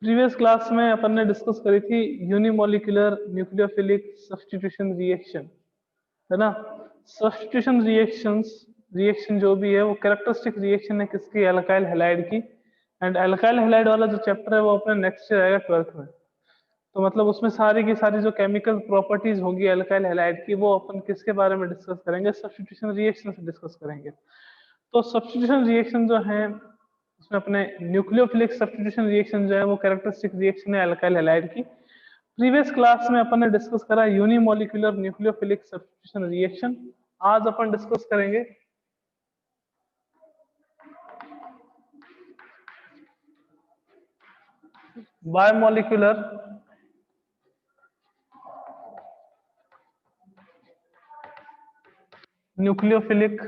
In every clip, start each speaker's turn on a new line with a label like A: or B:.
A: Previous class में अपन ने discuss करी थी यूनिमोलिकुलर न्यूक्लियोफिलिक सब्स्टिट्यूशन रिएक्शन, है ना। सब्स्टिट्यूशन रिएक्शन जो भी है वो कैरेक्टरिस्टिक रिएक्शन है किसकी, एल्काइल हैलाइड की। एंड एल्काइल हैलाइड वाला जो चैप्टर है वो अपने नेक्स्ट ईयर आएगा 12th में। तो मतलब उसमें सारी की सारी जो केमिकल प्रॉपर्टीज होगी एल्काइल हैलाइड की वो अपन किसके बारे में डिस्कस करेंगे, सब्स्टिट्यूशन रिएक्शन से डिस्कस करेंगे। तो सब्स्टिट्यूशन रिएक्शन जो है उसमें अपने न्यूक्लियोफिलिक सब्स्टिट्यूशन रिएक्शन जो है वो कैरेक्टरिस्टिक रिएक्शन है एल्काइल हैलाइड की। प्रीवियस क्लास में अपन ने डिस्कस करा यूनिमोलिकुलर न्यूक्लियोफिलिक सब्स्टिट्यूशन रिएक्शन। आज अपन डिस्कस करेंगे बायोमोलिकुलर न्यूक्लियोफिलिक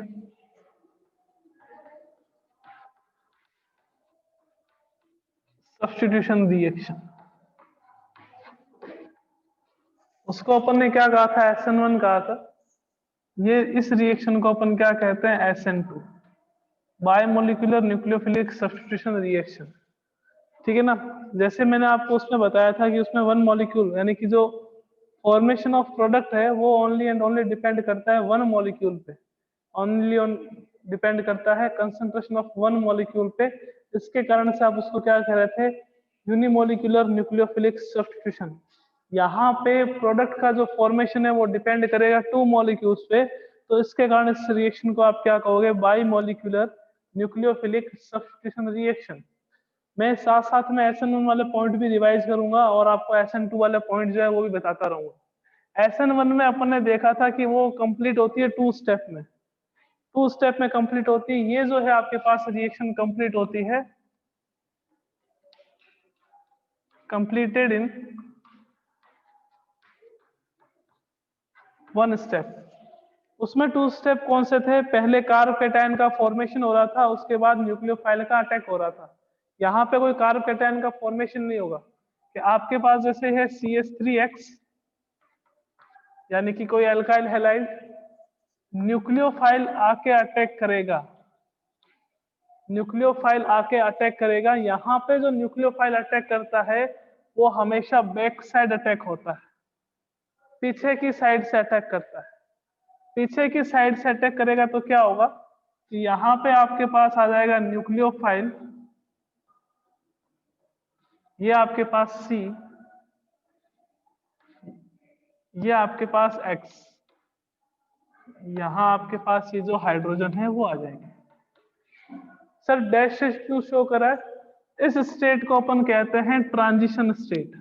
A: सब्स्टिट्यूशन रिएक्शन। उसको अपन ने क्या कहा था, SN1 कहा था। ये इस रिएक्शन को अपन क्या कहते हैं, SN2, biomolecular nucleophilic substitution reaction. ठीक है ना। जैसे मैंने आपको उसमें बताया था कि उसमें वन मॉलिक्यूल यानी कि जो फॉर्मेशन ऑफ प्रोडक्ट है वो ओनली एंड ओनली डिपेंड करता है वन मॉलिक्यूल पे, ओनली ऑन डिपेंड करता है कंसंट्रेशन ऑफ वन मॉलिक्यूल पे। इसके कारण से आप उसको क्या कह रहे थे, यूनिमोलिकुलर न्यूक्लियोफिलिक सब्स्टिट्यूशन। यहाँ पे प्रोडक्ट का जो फॉर्मेशन है वो डिपेंड करेगा टू मॉलिक्यूल्स पे, तो इसके कारण इस रिएक्शन को आप क्या कहोगे, by molecular nucleophilic substitution reaction. मैं साथ साथ में SN1 वाले पॉइंट भी रिवाइज करूंगा और आपको SN2 वाले पॉइंट जो है वो भी बताता रहूंगा। SN1 में अपन ने देखा था कि वो कंप्लीट होती है टू स्टेप में, टू स्टेप में कंप्लीट होती है। ये जो है आपके पास रिएक्शन कंप्लीट होती है कंप्लीटेड इन वन स्टेप। उसमें टू स्टेप कौन से थे, पहले कार्ब कैटायन का फॉर्मेशन हो रहा था, उसके बाद न्यूक्लियोफाइल का अटैक हो रहा था। यहाँ पे कोई कार्ब कैटायन का फॉर्मेशन नहीं होगा कि आपके पास जैसे है CH3X यानी कि कोई अल्काइल हैलाइड, न्यूक्लियोफाइल आके अटैक करेगा, न्यूक्लियोफाइल आके अटैक करेगा। यहाँ पे जो न्यूक्लियोफाइल अटैक करता है वो हमेशा बैक साइड अटैक होता है, पीछे की साइड से अटैक करता है। पीछे की साइड से अटैक करेगा तो क्या होगा कि यहाँ पे आपके पास आ जाएगा न्यूक्लियोफाइल, ये आपके पास C, ये आपके पास X, यहाँ आपके पास ये जो हाइड्रोजन है वो आ जाएंगे। सर डैश से क्यों शो करा है, इस स्टेट को अपन कहते हैं ट्रांजिशन स्टेट।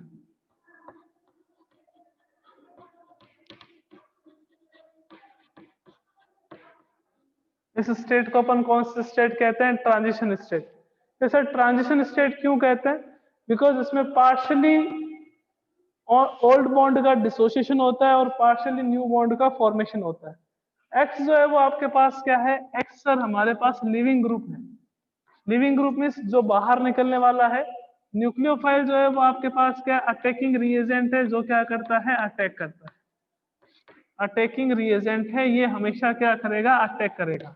A: इस स्टेट को अपन कौन सा स्टेट कहते हैं, ट्रांजिशन स्टेट। तो सर ट्रांजिशन स्टेट क्यों कहते हैं, बिकॉज इसमें पार्शियली ओल्ड बॉन्ड का डिसोसिएशन होता है और पार्शियली न्यू बॉन्ड का फॉर्मेशन होता है। एक्स जो है वो आपके पास क्या है, एक्स सर हमारे पास लिविंग ग्रुप है। लिविंग ग्रुप मीन्स जो बाहर निकलने वाला है। न्यूक्लियोफाइल जो है वो आपके पास क्या अटैकिंग रिएजेंट है, जो क्या करता है, अटैक करता है। अटैकिंग रिएजेंट है, ये हमेशा क्या करेगा, अटैक करेगा।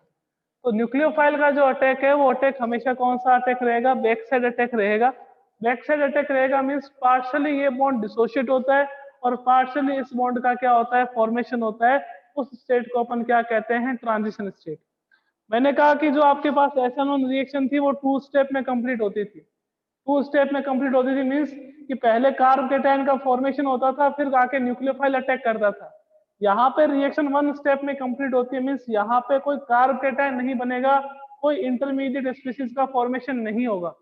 A: तो न्यूक्लियोफाइल का जो अटैक है वो अटैक हमेशा कौन सा अटैक रहेगा, बैक साइड अटैक रहेगा। बैक साइड अटैक रहेगा मीन्स पार्शियली ये बॉन्ड डिसोशिएट होता है और पार्शियली इस बॉन्ड का क्या होता है, फॉर्मेशन होता है। उस स्टेट को अपन क्या कहते हैं, ट्रांजिशन स्टेट। मैंने कहा कि जो आपके पास SN1 रिएक्शन थी वो टू स्टेप में कंप्लीट होती थी। टू स्टेप में कंप्लीट होती थी मीन्स कि पहले कार्ब कैटायन का फॉर्मेशन होता था, फिर आके न्यूक्लियोफाइल अटैक करता था। यहाँ पे रिएक्शन वन स्टेप में कंप्लीट होती है मीन्स यहाँ पे कोई कार्ब कैटायन नहीं बनेगा, कोई इंटरमीडिएट स्पीशीज का फॉर्मेशन नहीं होगा।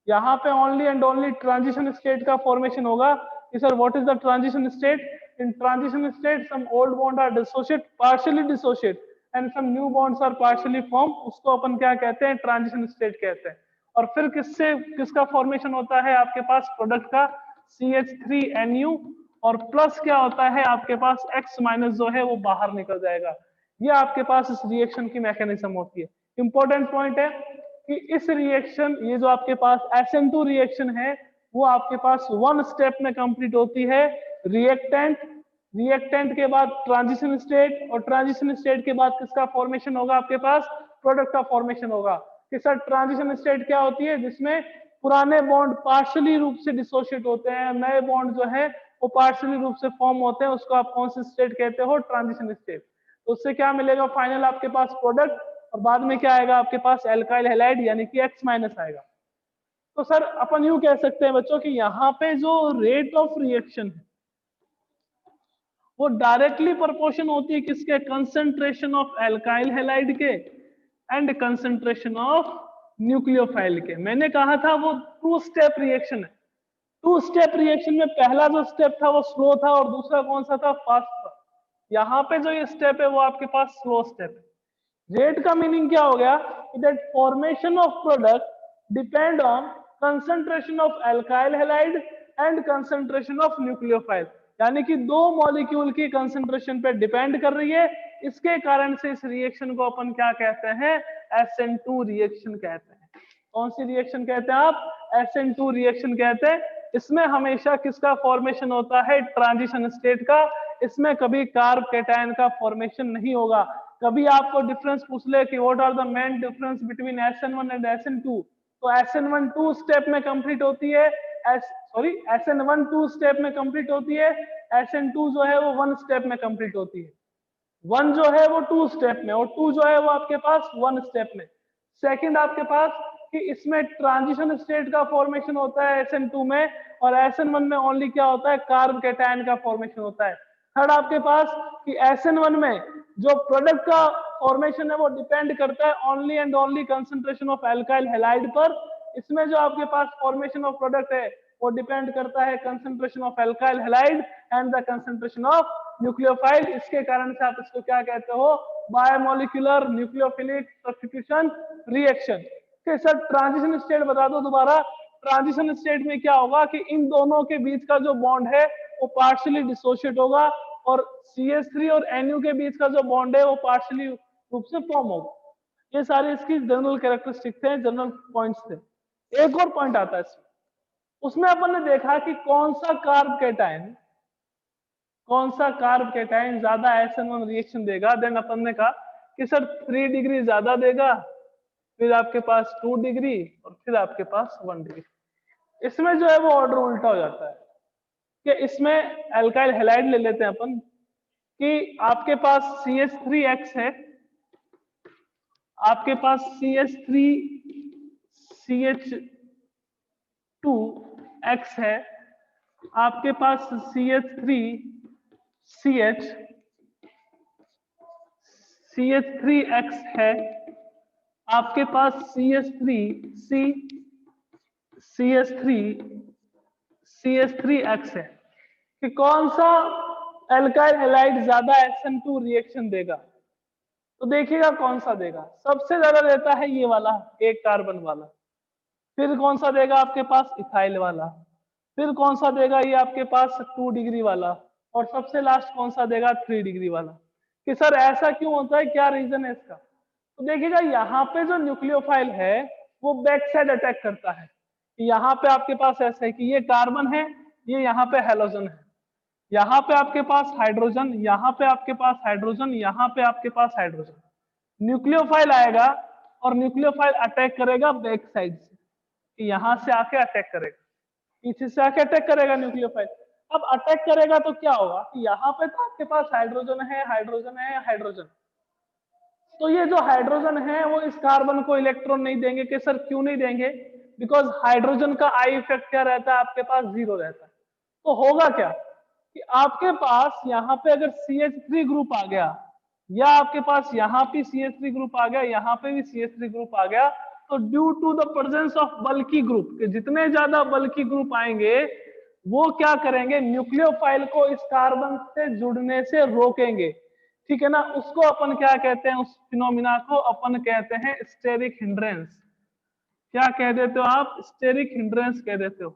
A: यहाँ पे only and only transition state का फॉर्मेशन होगा। कि sir what is the transition state, in transition state some old bond are dissociate, partially dissociate and some new bonds are partially form. उसको अपन क्या कहते हैं, ट्रांजिशन स्टेट कहते हैं। और फिर किससे किसका फॉर्मेशन होता है, आपके पास प्रोडक्ट का CH3NU और प्लस क्या होता है आपके पास X माइनस जो है वो बाहर निकल जाएगा। ये आपके पास इस रिएक्शन की मैकेनिज्म होती है। इंपॉर्टेंट पॉइंट है कि इस रिएक्शन, ये जो आपके पास SN2 रिएक्शन है वो आपके पास वन स्टेप में कंप्लीट होती है। रिएक्टेंट, रिएक्टेंट के बाद ट्रांजिशन स्टेट और ट्रांजिशन स्टेट के बाद किसका फॉर्मेशन होगा, आपके पास प्रोडक्ट का फॉर्मेशन होगा। कि सर ट्रांजिशन स्टेट क्या होती है, जिसमें पुराने बॉन्ड पार्शियली रूप से डिसोशिएट होते हैं, नए बॉन्ड जो है वो पार्शियली रूप से फॉर्म होते हैं, उसको आप कौन सी स्टेट कहते हो? Transition state. तो उससे क्या मिलेगा फाइनल आपके पास प्रोडक्ट, और बाद में क्या आएगा आपके पास? एल्काइल हैलाइड यानी कि X माइनस आएगा। तो सर अपन यूं कह सकते हैं बच्चों कि यहाँ पे जो रेट ऑफ रिएक्शन है वो डायरेक्टली प्रोपोर्शन होती है किसके? कंसंट्रेशन ऑफ एल्काइल हैलाइड के एंड कंसंट्रेशन ऑफ न्यूक्लियोफाइल के। मैंने कहा था वो टू स्टेप रिएक्शन है। टू स्टेप रिएक्शन में पहला जो स्टेप था वो स्लो था और दूसरा कौन सा था? फास्ट था। यहाँ पे जो ये स्टेप है वो आपके पास स्लो स्टेप है। रेट का मीनिंग क्या हो गया? That formation of product depend on concentration of alkyl halide and concentration of nucleophile, यानी कि दो मॉलिक्यूल की कंसंट्रेशन पे डिपेंड कर रही है। इसके कारण से इस रिएक्शन को अपन क्या कहते हैं? SN2 रिएक्शन कहते हैं। कौन सी रिएक्शन कहते हैं आप? SN2 रिएक्शन कहते हैं। इसमें हमेशा किसका फॉर्मेशन होता है? ट्रांजिशन स्टेट का। इसमें कभी कार्ब कैटायन का फॉर्मेशन नहीं होगा। कभी आपको डिफरेंस पूछ ले कि what are the main difference between SN1 and SN2, तो SN1 2 स्टेप में कंप्लीट होती है, SN1 2 स्टेप में कंप्लीट होती है, SN2 जो है वो 1 स्टेप में कंप्लीट होती है। 1 जो है वो 2 स्टेप में और 2 जो है वो आपके पास 1 स्टेप में। सेकंड आपके पास कि इसमें ट्रांजिशन स्टेट का फॉर्मेशन होता है SN2 में, और SN1 में ओनली क्या होता है? कार्ब कैटायन का फॉर्मेशन होता है। थर्ड आपके पास कि SN1 में जो प्रोडक्ट का फॉर्मेशन है वो डिपेंड करता है only and only concentration of alkyl halide पर। इसमें जो आपके पास फॉर्मेशन ऑफ प्रोडक्ट है वो डिपेंड करता है concentration of alkyl halide and the concentration of nucleophile. इसके कारण से आप इसको क्या कहते हो? Biomolecular nucleophilic substitution reaction. Sir transition state बता दो दोबारा। ट्रांजिशन स्टेट में क्या होगा कि इन दोनों के बीच का जो बॉन्ड है वो पार्शियली डिसोशिएट होगा, और CH3 और NU के बीच का जो बॉन्ड है वो पार्शियली रूप से फॉर्म होगा। ये सारे इसकी जनरल कैरेक्टरिस्टिक थे, जनरल पॉइंट्स थे। एक और पॉइंट आता है इसमें, उसमें अपन ने देखा कि कौन सा कार्ब कैटायन ज्यादा SN1 रिएक्शन देगा। देन अपन ने कहा कि सर 3 डिग्री ज्यादा देगा, फिर आपके पास 2 डिग्री और फिर आपके पास 1 डिग्री। इसमें जो है वो ऑर्डर उल्टा हो जाता है कि इसमें एल्काइल हैलाइड ले लेते हैं अपन कि आपके पास CH3X है, आपके पास CH2X है, आपके पास CH3X है, आपके पास CH3X है। कि कौन सा एल्काइल हैलाइड ज्यादा SN2 रिएक्शन देगा? तो देखिएगा कौन सा देगा। सबसे ज्यादा देता है ये वाला, एक कार्बन वाला। फिर कौन सा देगा आपके पास? इथाइल वाला। फिर कौन सा देगा? ये आपके पास 2 डिग्री वाला। और सबसे लास्ट कौन सा देगा? 3 डिग्री वाला। कि सर ऐसा क्यों होता है, क्या रीजन है इसका? तो देखिएगा यहाँ पे जो न्यूक्लियोफाइल है वो बैक साइड अटैक करता है। यहाँ पे आपके पास ऐसा है कि ये कार्बन है, ये यहाँ पे हेलोजन है, यहाँ पे आपके पास हाइड्रोजन, यहाँ पे आपके पास हाइड्रोजन, यहाँ पे आपके पास हाइड्रोजन। न्यूक्लियोफाइल आएगा और न्यूक्लियोफाइल अटैक करेगा बैक साइड से, यहाँ से आके अटैक करेगा, पीछे से आके अटैक करेगा न्यूक्लियोफाइल। अब अटैक करेगा तो क्या होगा कि यहाँ पे तो आपके पास हाइड्रोजन है, हाइड्रोजन है, हाइड्रोजन। तो ये जो हाइड्रोजन है वो इस कार्बन को इलेक्ट्रॉन नहीं देंगे। कि सर क्यों नहीं देंगे? बिकॉज हाइड्रोजन का आई इफेक्ट क्या रहता है? आपके पास 0 रहता है। तो होगा क्या कि आपके पास यहाँ पे अगर CH3 ग्रुप आ गया, या आपके पास यहाँ पे CH3 ग्रुप आ गया, यहाँ पे भी CH3 ग्रुप आ गया, तो due to the presence of bulky group, जितने ज्यादा बल्की ग्रुप आएंगे वो क्या करेंगे? न्यूक्लियोफाइल को इस कार्बन से जुड़ने से रोकेंगे। ठीक है ना? उसको अपन क्या कहते हैं? उस फिनोमिना को अपन कहते हैं स्टेरिक हिंड्रेंस। क्या कह देते हो आप? स्टेरिक हिंड्रेंस कह देते हो।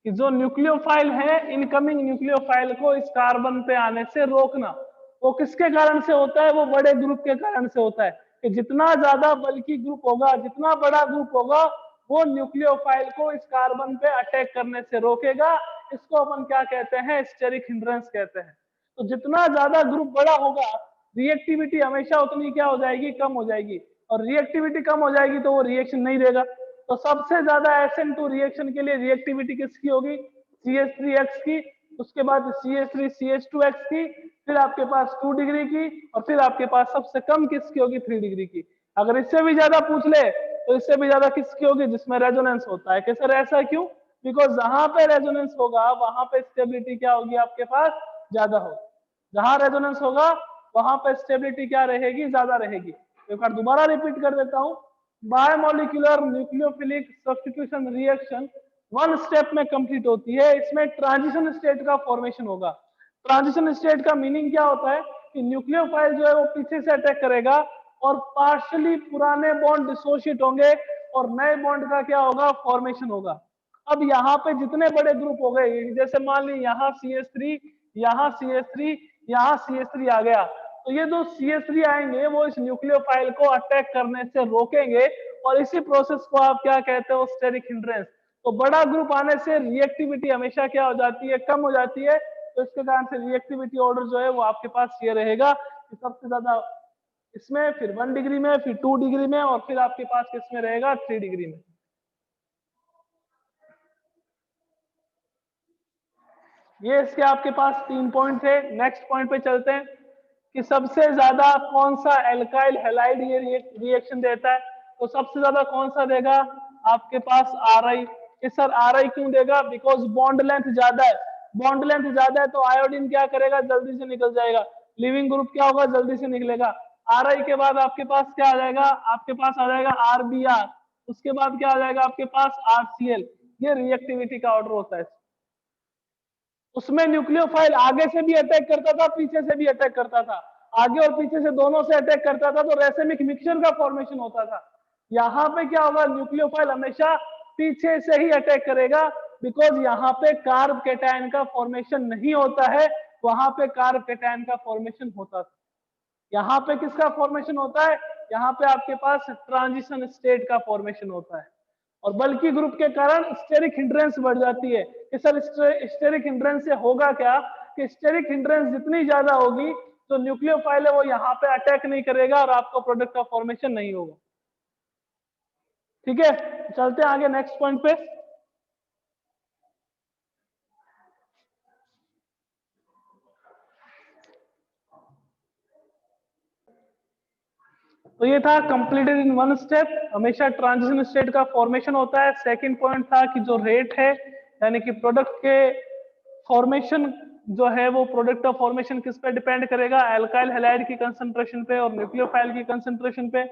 A: कि जो न्यूक्लियोफाइल है, इनकमिंग न्यूक्लियोफाइल को इस कार्बन पे आने से रोकना। वो किसके कारण से होता है? वो बड़े ग्रुप के कारण से होता है। कि जितना ज्यादा बल्कि ग्रुप होगा, जितना बड़ा ग्रुप होगा, वो न्यूक्लियोफाइल को इस कार्बन पे अटैक करने से रोकेगा। इसको अपन क्या कहते हैं? स्टेरिक हिंड्रेंस कहते हैं। तो जितना ज्यादा ग्रुप बड़ा होगा, रिएक्टिविटी हमेशा उतनी क्या हो जाएगी? कम हो जाएगी। और रिएक्टिविटी कम हो जाएगी तो वो रिएक्शन नहीं देगा। तो सबसे ज्यादा SN2 रिएक्शन के लिए रिएक्टिविटी किसकी होगी? CH3X की, उसके बाद CH3CH2X की, फिर आपके पास 2 डिग्री की, और फिर आपके पास सबसे कम किसकी होगी? 3 डिग्री की। अगर इससे भी ज्यादा पूछ ले तो इससे भी ज्यादा किसकी होगी? जिसमें रेजोनेंस होता है। कि सर ऐसा क्यों? बिकॉज जहां पे रेजोनेंस होगा वहां पे स्टेबिलिटी क्या होगी? आपके पास ज्यादा होगी। जहां रेजोनेंस होगा वहां पे स्टेबिलिटी क्या रहेगी? ज्यादा रहेगी। एक बार दोबारा रिपीट कर देता हूं, biomolecular nucleophilic substitution reaction 1 step में कंप्लीट होती है। इसमें ट्रांजिशन स्टेट का फॉर्मेशन होगा। ट्रांजिशन स्टेट का मीनिंग क्या होता है? कि न्यूक्लियोफाइल जो है वो पीछे से अटैक करेगा और पार्शियली पुराने बॉन्ड डिसोशिएट होंगे और नए बॉन्ड का क्या होगा? फॉर्मेशन होगा। अब यहाँ पे जितने बड़े ग्रुप हो गए, जैसे मान ली यहाँ CH3, यहाँ CH3, यहाँ CH3 आ गया, तो ये जो CH3 आएंगे वो इस न्यूक्लियोफाइल को अटैक करने से रोकेंगे, और इसी प्रोसेस को आप क्या कहते हो? Steric hindrance. तो बड़ा ग्रुप आने से रिएक्टिविटी हमेशा क्या हो जाती है? कम हो जाती है। तो इसके कारण से रिएक्टिविटी ऑर्डर जो है वो आपके पास ये रहेगा कि सबसे ज्यादा इसमें, फिर 1 डिग्री में, फिर 2 डिग्री में, और फिर आपके पास किसमें रहेगा? 3 डिग्री में। ये इसके आपके पास 3 पॉइंट थे। नेक्स्ट पॉइंट पे चलते हैं कि सबसे ज्यादा कौन सा एल्काइल हैलाइड ये रिएक्शन देता है। तो सबसे ज्यादा कौन सा देगा? आपके पास RI। कि सर RI क्यों देगा? बिकॉज बॉन्ड लेंथ ज्यादा है। बॉन्ड लेंथ ज्यादा है तो आयोडीन क्या करेगा? जल्दी से निकल जाएगा। लिविंग ग्रुप क्या होगा? जल्दी से निकलेगा। RI के बाद आपके पास क्या आ जाएगा? आपके पास आ जाएगा RBr। उसके बाद क्या आ जाएगा? आपके पास RCl। ये रिएक्टिविटी का ऑर्डर होता है। उसमें न्यूक्लियोफाइल आगे से भी अटैक करता था, पीछे से भी अटैक करता था। आगे और पीछे से दोनों से अटैक करता था, तो रेसेमिक मिक्सचर का फॉर्मेशन होता था। यहाँ पे क्या होगा? न्यूक्लियोफाइल हमेशा पीछे से ही अटैक करेगा, बिकॉज यहाँ पे कार्ब कैटायन का फॉर्मेशन नहीं होता है, वहां पे कार्ब कैटायन का फॉर्मेशन होता था। यहाँ पे किसका फॉर्मेशन होता है? यहाँ पे आपके पास ट्रांजिशन स्टेट का फॉर्मेशन होता है। और बल्कि ग्रुप के कारण स्टेरिक हिंड्रेंस बढ़ जाती है। कि सर स्टेरिक हिंड्रेंस से होगा क्या? कि स्टेरिक हिंड्रेंस जितनी ज्यादा होगी तो न्यूक्लियोफाइल है वो यहाँ पे अटैक नहीं करेगा और आपको प्रोडक्ट का फॉर्मेशन नहीं होगा। ठीक है, चलते हैं आगे नेक्स्ट पॉइंट पे। तो ये था कंप्लीटेड इन 1 स्टेप। हमेशा ट्रांजिशन स्टेट का फॉर्मेशन होता है। सेकंड पॉइंट था कि जो रेट है, यानी कि प्रोडक्ट के फॉर्मेशन जो है वो प्रोडक्ट का फॉर्मेशन किस पे डिपेंड करेगा? एल्काइल हैलाइड की कंसंट्रेशन पे और न्यूक्लियोफाइल की कंसंट्रेशन पे।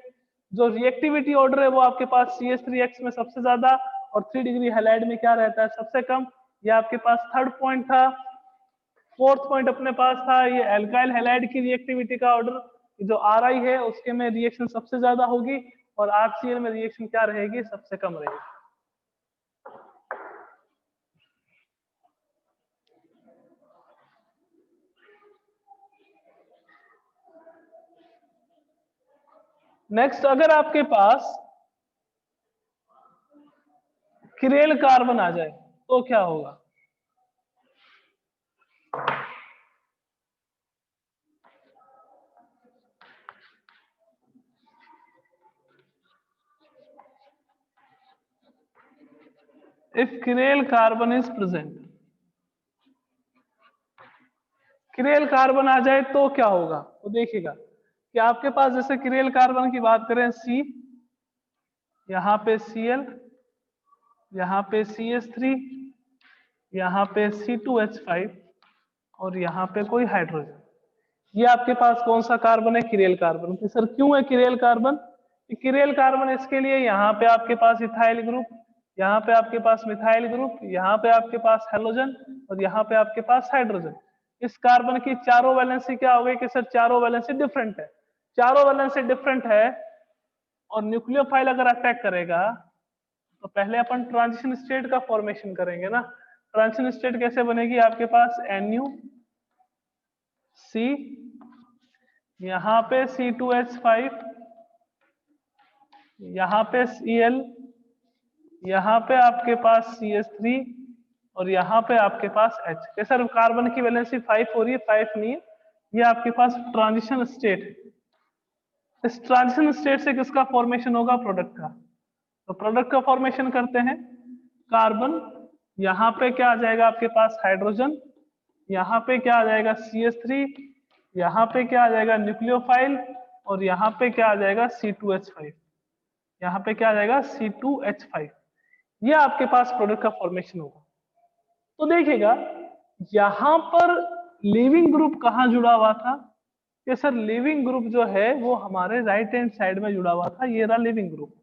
A: जो रिएक्टिविटी ऑर्डर है वो आपके पास CH3X में सबसे ज्यादा और 3 डिग्री हैलाइड में क्या रहता है? सबसे कम। ये आपके पास थर्ड पॉइंट था। फोर्थ पॉइंट अपने पास था ये एल्काइल हैलाइड की रिएक्टिविटी का ऑर्डर। जो RI है उसके में रिएक्शन सबसे ज्यादा होगी और RCl में रिएक्शन क्या रहेगी? सबसे कम रहेगी। नेक्स्ट, अगर आपके पास किरेल कार्बन आ जाए तो क्या होगा? If chiral carbon is present, chiral carbon आ जाए तो क्या होगा? तो देखिएगा कि आपके पास जैसे किरेल कार्बन की बात करें C, यहाँ पे Cl, यहाँ पे CH3, यहाँ पे C2H5 और यहाँ पे कोई हाइड्रोजन। ये आपके पास कौन सा कार्बन है? Chiral carbon. कि सर क्यों है किरेल कार्बन? किरेल कार्बन इसके लिए यहाँ पे आपके पास इथाइल ग्रुप, यहाँ पे आपके पास मिथाइल ग्रुप, यहाँ पे आपके पास हेलोजन और यहाँ पे आपके पास हाइड्रोजन। इस कार्बन की चारों वैलेंसी क्या हो गई? कि सर चारों वैलेंसी डिफरेंट है। चारों वैलेंसी डिफरेंट है और न्यूक्लियोफाइल अगर अटैक करेगा तो पहले अपन ट्रांजिशन स्टेट का फॉर्मेशन करेंगे ना। ट्रांजिशन स्टेट कैसे बनेगी? आपके पास NuC, यहाँ पे C2H5, यहाँ पे Cl, यहाँ पे आपके पास CH3 और यहाँ पे आपके पास H। ये सर कार्बन की वैलेंसी 5 हो रही है, 5 नहीं है। ये आपके पास ट्रांजिशन स्टेट है। इस ट्रांजिशन स्टेट से किसका फॉर्मेशन होगा? प्रोडक्ट का। तो प्रोडक्ट का फॉर्मेशन करते हैं, कार्बन, यहाँ पे क्या आ जाएगा आपके पास हाइड्रोजन, यहाँ पे क्या आ जाएगा CH3, यहाँ पे क्या आ जाएगा न्यूक्लियोफाइल, और यहाँ पे क्या आ जाएगा C2H5, यहाँ पे क्या आ जाएगा C2H5। ये आपके पास प्रोडक्ट का फॉर्मेशन होगा। तो देखिएगा यहाँ पर लिविंग ग्रुप कहाँ जुड़ा हुआ था, ये सर लिविंग ग्रुप जो है वो हमारे राइट हैंड साइड में जुड़ा हुआ था, ये रहा लिविंग ग्रुप।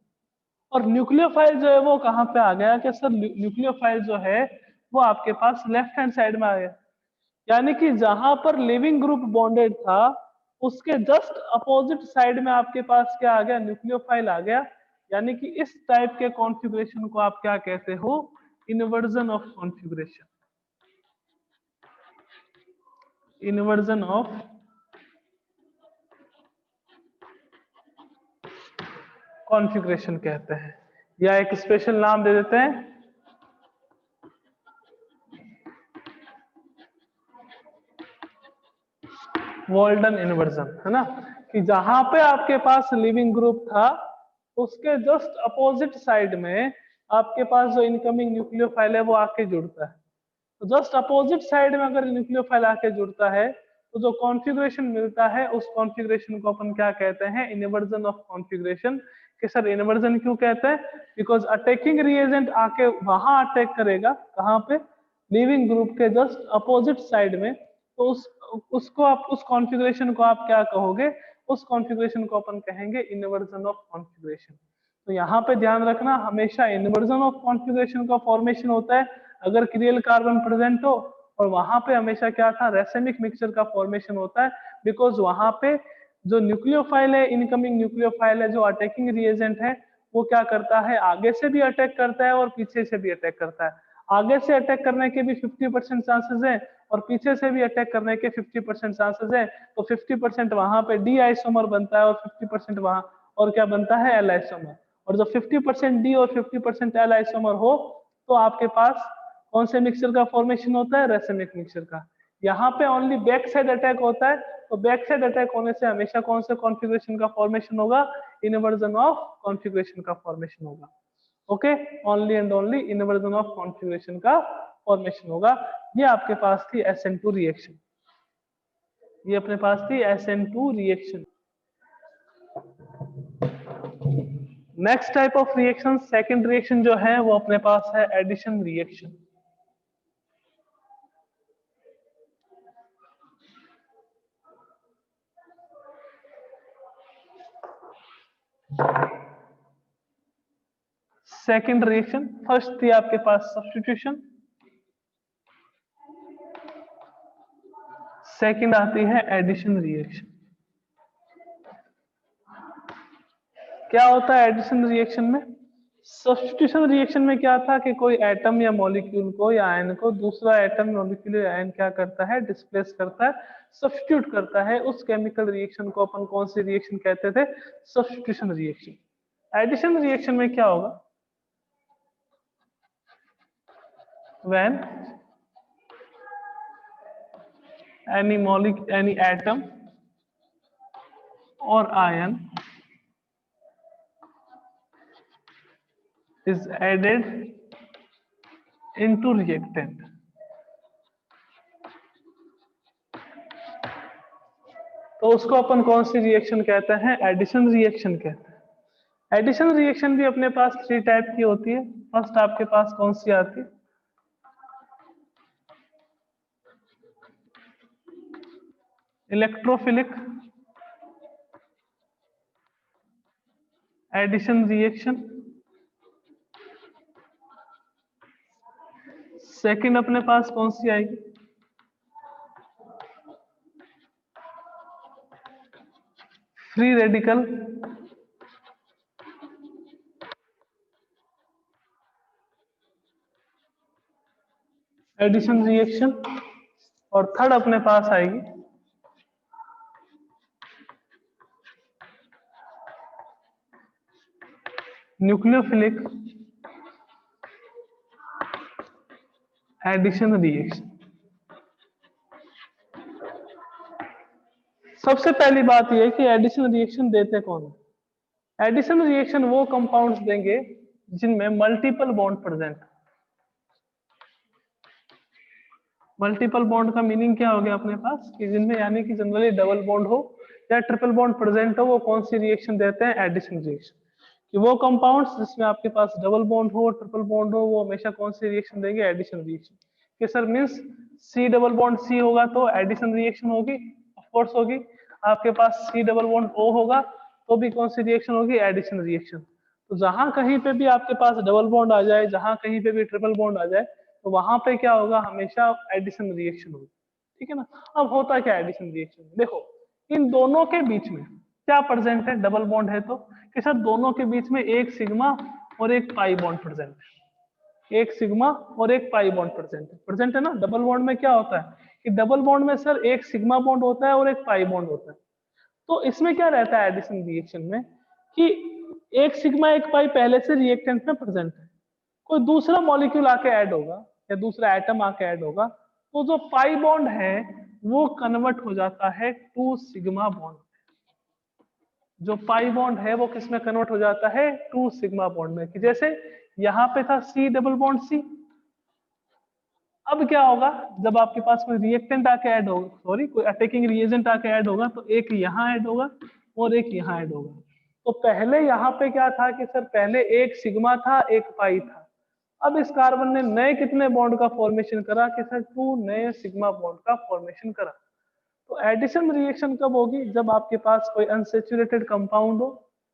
A: और न्यूक्लियोफाइल जो है वो कहाँ पे आ गया कि सर न्यूक्लियोफाइल जो है वो आपके पास लेफ्ट हैंड साइड में आ गया। यानी कि जहां पर लिविंग ग्रुप बॉन्डेड था उसके जस्ट अपोजिट साइड में आपके पास क्या आ गया, न्यूक्लियोफाइल आ गया। यानी कि इस टाइप के कॉन्फ़िगरेशन को आप क्या कहते हो, inversion of configuration, inversion of configuration कहते हैं, या एक स्पेशल नाम दे देते हैं वॉल्डन इन्वर्जन, है ना। कि जहां पे आपके पास लिविंग ग्रुप था उसके जस्ट अपोजिट साइड में आपके पास जो इनकमिंग न्यूक्लियोफाइल है वो आके जुड़ता है। तो जस्ट अपोजिट साइड में अगर न्यूक्लियोफाइल आके जुड़ता है तो जो कॉन्फ़िगरेशन मिलता है उस कॉन्फ़िगरेशन को अपन क्या कहते हैं, इन्वर्जन ऑफ कॉन्फ़िगरेशन। कि सर इन्वर्जन क्यों कहते हैं, बिकॉज अटैकिंग रिएजेंट आके वहां अटैक करेगा, कहाँ पे, लिविंग ग्रुप के जस्ट अपोजिट साइड में। तो उसको आप उस कॉन्फ़िगरेशन को आप क्या कहोगे, उस कॉन्फ़िगरेशन को अपन कहेंगे इन्वर्जन ऑफ कॉन्फ़िगरेशन। तो यहाँ पे ध्यान रखना हमेशा इन्वर्जन ऑफ कॉन्फ़िगरेशन का फॉर्मेशन होता है अगर क्रियल कार्बन प्रेजेंट हो, और वहां पे हमेशा क्या था, रेसेमिक मिक्सचर का फॉर्मेशन होता है। बिकॉज वहां पे जो न्यूक्लियोफाइल है, इनकमिंग न्यूक्लियोफाइल है, जो अटैकिंग रिएजेंट है, वो क्या करता है, आगे से भी अटैक करता है और पीछे से भी अटैक करता है। आगे से अटैक करने के भी 50% चांसेस है और पीछे से भी अटैक करने के 50% चांसेस है। तो 50% वहां पे डी आइसोमर बनता है और 50% वहां और क्या बनता है, एल आइसोमर। और जब 50% डी और 50% एल आइसोमर हो तो आपके पास कौन से मिक्सचर का फॉर्मेशन होता है, रेसिमिक मिक्सचर का। यहाँ पे ओनली बैक साइड अटैक होता है, तो बैक साइड अटैक होने से हमेशा कौन से कॉन्फ़िगरेशन का फॉर्मेशन होगा, इन्वर्जन ऑफ कॉन्फ़िगरेशन का फॉर्मेशन होगा। Okay, only and only inversion of configuration का फॉर्मेशन होगा। ये आपके पास थी SN2 रिएक्शन, ये अपने पास थी SN2 reaction. Next type of reaction, second reaction जो है वो अपने पास है addition reaction. Second reaction, first थी आपके पास सब्स्टिट्यूशन, सेकंड आती है एडिशन रिएक्शन। क्या होता है एडिशन रिएक्शन में, सब्स्टिट्यूशन रिएक्शन में क्या था कि कोई एटम या मॉलिक्यूल को या आयन को दूसरा एटम, मॉलिक्यूल या आयन क्या करता है, डिस्प्लेस करता है, सब्स्टिट्यूट करता है। उस केमिकल रिएक्शन को अपन कौन सी रिएक्शन कहते थे, सब्स्टिट्यूशन रिएक्शन। एडिशन रिएक्शन में क्या होगा, when any atom or ion is added into reactant, तो उसको अपन कौन सी रिएक्शन कहते हैं, एडिशन रिएक्शन कहते हैं। एडिशन रिएक्शन भी अपने पास 3 टाइप की होती है। फर्स्ट आपके पास कौन सी आती है, इलेक्ट्रोफिलिक एडिशन रिएक्शन। सेकंड अपने पास कौन सी आएगी, फ्री रेडिकल एडिशन रिएक्शन। और थर्ड अपने पास आएगी न्यूक्लियोफिलिक एडिशन रिएक्शन। सबसे पहली बात यह है कि एडिशन रिएक्शन देते कौन है। एडिशन रिएक्शन वो कंपाउंड्स देंगे जिनमें multiple bond present. Multiple bond का मीनिंग क्या हो गया अपने पास कि जिनमें यानी कि जनरली डबल बॉन्ड हो या ट्रिपल बॉन्ड प्रेजेंट हो, वो कौन सी रिएक्शन देते हैं? Addition reaction. कि वो कंपाउंड्स जिसमें आपके पास डबल बॉन्ड हो, ट्रिपल बॉन्ड हो, वो हमेशा कौन सी रिएक्शन देंगे? Addition reaction. कि sir means C double bond C होगा तो एडिशन रिएक्शन होगी, ऑफ कोर्स होगी। आपके पास सी डबल बॉन्ड ओ होगा तो भी कौन सी रिएक्शन होगी? Addition reaction. तो जहां कहीं पे भी आपके पास डबल बॉन्ड आ जाए, जहां कहीं पे भी ट्रिपल बॉन्ड आ जाए, तो वहां पे क्या होगा? हमेशा एडिशन रिएक्शन होगी। ठीक है ना? अब होता क्या एडिशन रिएक्शन में? देखो इन दोनों के बीच में क्या प्रेजेंट है? डबल बॉन्ड है तो कि सर दोनों के बीच में एक सिग्मा और एक पाई बॉन्ड प्रेजेंट है। एक सिग्मा और एक पाई बॉन्ड प्रेजेंट है ना? डबल बॉन्ड में क्या होता है कि डबल बॉन्ड में सर एक सिग्मा बॉन्ड होता है और एक पाई बॉन्ड होता है। तो इसमें क्या रहता है एडिशन रिएक्शन में कि एक सिग्मा एक पाई पहले से रिएक्टेंट में प्रेजेंट है, कोई दूसरा मॉलिक्यूल आके ऐड होगा या दूसरा एटम आके ऐड होगा, तो जो पाई बॉन्ड है वो कन्वर्ट हो जाता है टू सिग्मा बॉन्ड। जो पाई बॉन्ड है वो किस में कन्वर्ट हो जाता है? टू सिग्मा बॉन्ड में। कि जैसे यहाँ पे था सी डबल बॉन्ड सी, अब क्या होगा जब आपके पास कोई रिएक्टेंट आके ऐड होगा, सॉरी कोई अटैकिंग रिएजेंट आके ऐड होगा, तो एक यहाँ ऐड होगा और एक यहाँ ऐड होगा। तो पहले यहाँ पे क्या था कि सर पहले एक सिग्मा था एक पाई था। अब इस कार्बन ने नए कितने बॉन्ड का फॉर्मेशन करा कि सर टू नए सिग्मा बॉन्ड का फॉर्मेशन करा। तो एडिशन रिएक्शन कब होगी? जब आपके पास कोई अनसेचुरेटेड कंपाउंड हो,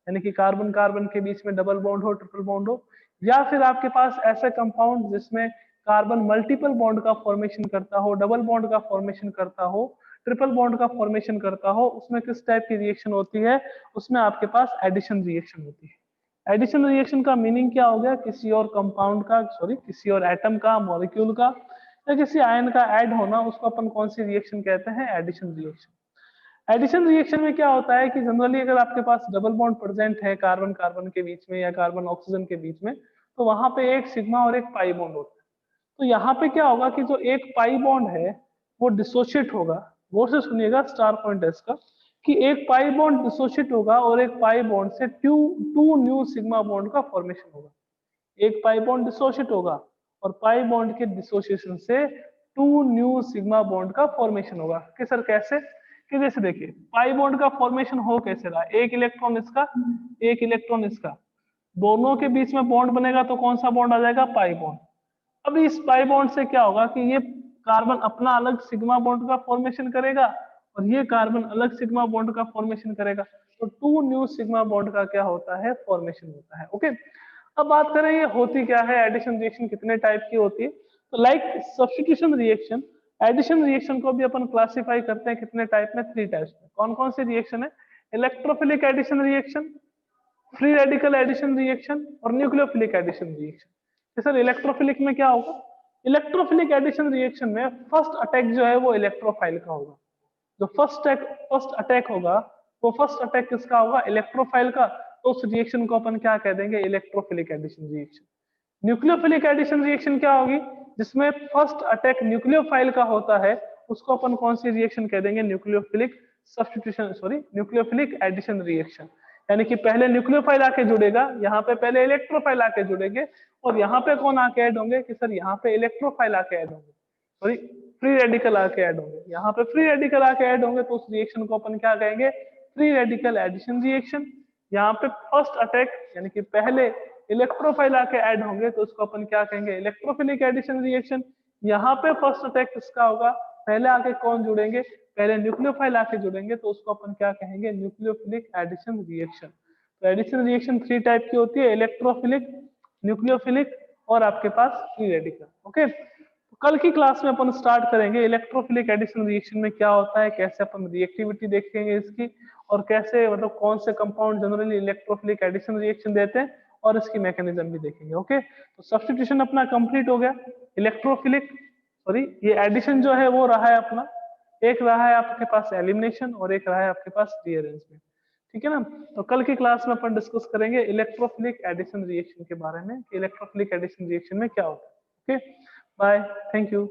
A: यानी कि कार्बन कार्बन के बीच में डबल बॉन्ड हो, ट्रिपल बॉन्ड हो, या फिर आपके पास ऐसे कंपाउंड जिसमें कार्बन मल्टीपल बॉन्ड का फॉर्मेशन करता हो, डबल बॉन्ड का फॉर्मेशन करता हो, ट्रिपल बॉन्ड का फॉर्मेशन करता हो, उसमें किस टाइप की रिएक्शन होती है? उसमें आपके पास एडिशन रिएक्शन होती है। एडिशन रिएक्शन का मीनिंग क्या हो गया? किसी और कंपाउंड का, सॉरी किसी और एटम का, मॉलिक्यूल का या किसी आयन का ऐड होना, उसको अपन कौन सी रिएक्शन कहते हैं? Addition reaction. एडिशन रिएक्शन में क्या होता है कि जनरली अगर आपके पास डबल बॉन्ड प्रेजेंट है कार्बन कार्बन के बीच में या कार्बन ऑक्सीजन के बीच में, तो वहां पे एक सिग्मा और एक पाई बॉन्ड होता है। तो यहाँ पे क्या होगा कि जो एक पाई बॉन्ड है वो डिसोशिएट होगा। गौर से सुनिएगा स्टार पॉइंट है इसका, कि एक पाई बॉन्ड डिसोशिएट होगा और एक पाई बॉन्ड से टू न्यू सिग्मा बॉन्ड का फॉर्मेशन होगा। एक पाई बॉन्ड डिसोशिएट होगा और पाई बॉन्ड के डिसोसिएशन से टू न्यू सिग्मा बॉन्ड का फॉर्मेशन होगा। कि सर कैसे? कि जैसे देखिए पाई बॉन्ड का फॉर्मेशन हो कैसे रहा? एक इलेक्ट्रॉन इसका, एक इलेक्ट्रॉन इसका, दोनों के बीच में बॉन्ड बनेगा तो कौन सा बॉन्ड आ जाएगा? Pi bond. अब इस पाई बॉन्ड से क्या होगा कि ये कार्बन अपना अलग सिग्मा बॉन्ड का फॉर्मेशन करेगा और ये कार्बन अलग सिग्मा बॉन्ड का फॉर्मेशन करेगा। तो टू न्यू सिग्मा बॉन्ड का क्या होता है? फॉर्मेशन होता है। ओके, अब बात करें ये होती क्या है, एडिशन रिएक्शन कितने टाइप की होती है? तो like substitution reaction, addition reaction को भी अपन क्लासिफाई करते हैं कितने टाइप में? थ्री टाइप्स में। कौन कौन सी रिएक्शन है? Electrophilic addition reaction, free radical addition reaction और nucleophilic addition reaction. Sir electrophilic में क्या होगा? इलेक्ट्रोफिलिक एडिशन रिएक्शन में फर्स्ट अटैक जो है वो इलेक्ट्रोफाइल का होगा। जो फर्स्ट अटैक होगा वो फर्स्ट अटैक किसका होगा? इलेक्ट्रोफाइल का। तो उस रिएक्शन को अपन क्या कह देंगे? Electrophilic addition reaction. Nucleophilic addition reaction क्या होगी? जिसमें फर्स्ट अटैक न्यूक्लियोफाइल का होता है, उसको अपन कौन सी रिएक्शन कह देंगे? Nucleophilic substitution, sorry nucleophilic addition reaction. यानी कि पहले न्यूक्लियोफाइल आके जुड़ेगा, यहाँ पे पहले इलेक्ट्रोफाइल आके जुड़ेंगे और यहाँ पे कौन आके ऐड होंगे? कि सर यहाँ पे इलेक्ट्रोफाइल आके ऐड होंगे, सॉरी फ्री रेडिकल आके ऐड होंगे। यहाँ पे फ्री रेडिकल आके ऐड होंगे तो उस रिएक्शन को अपन क्या कहेंगे? Free radical addition reaction. यहाँ पे फर्स्ट अटैक यानी कि पहले इलेक्ट्रोफाइल आके ऐड होंगे तो उसको अपन क्या कहेंगे? Electrophilic addition reaction. यहाँ पे फर्स्ट अटैक किसका होगा? पहले आके कौन जुड़ेंगे? पहले न्यूक्लियोफाइल आके जुड़ेंगे तो उसको अपन क्या कहेंगे? Nucleophilic addition reaction. तो एडिशन रिएक्शन थ्री टाइप की होती है, इलेक्ट्रोफिलिक, न्यूक्लियोफिलिक और आपके पास फ्री रेडिकल। ओके, तो कल की क्लास में अपन स्टार्ट करेंगे इलेक्ट्रोफिलिक एडिशन रिएक्शन में क्या होता है, कैसे अपन रिएक्टिविटी देखेंगे इसकी, और कैसे मतलब कौन से compound generally electrophilic addition reaction देते हैं और इसकी मैकेनिज्म भी देखेंगे। ओके, तो सब्स्टिट्यूशन अपना कंप्लीट हो गया। इलेक्ट्रोफिलिक, सॉरी ये एडिशन जो है वो रहा है अपना, एक रहा है आपके पास एलिमिनेशन और एक रहा है आपके पास रीअरेंजमेंट। ठीक है ना? तो कल की क्लास में अपन डिस्कस करेंगे इलेक्ट्रोफिलिक एडिशन रिएक्शन के बारे में कि इलेक्ट्रोफिलिक एडिशन रिएक्शन में क्या होता है। Okay, bye, thank you.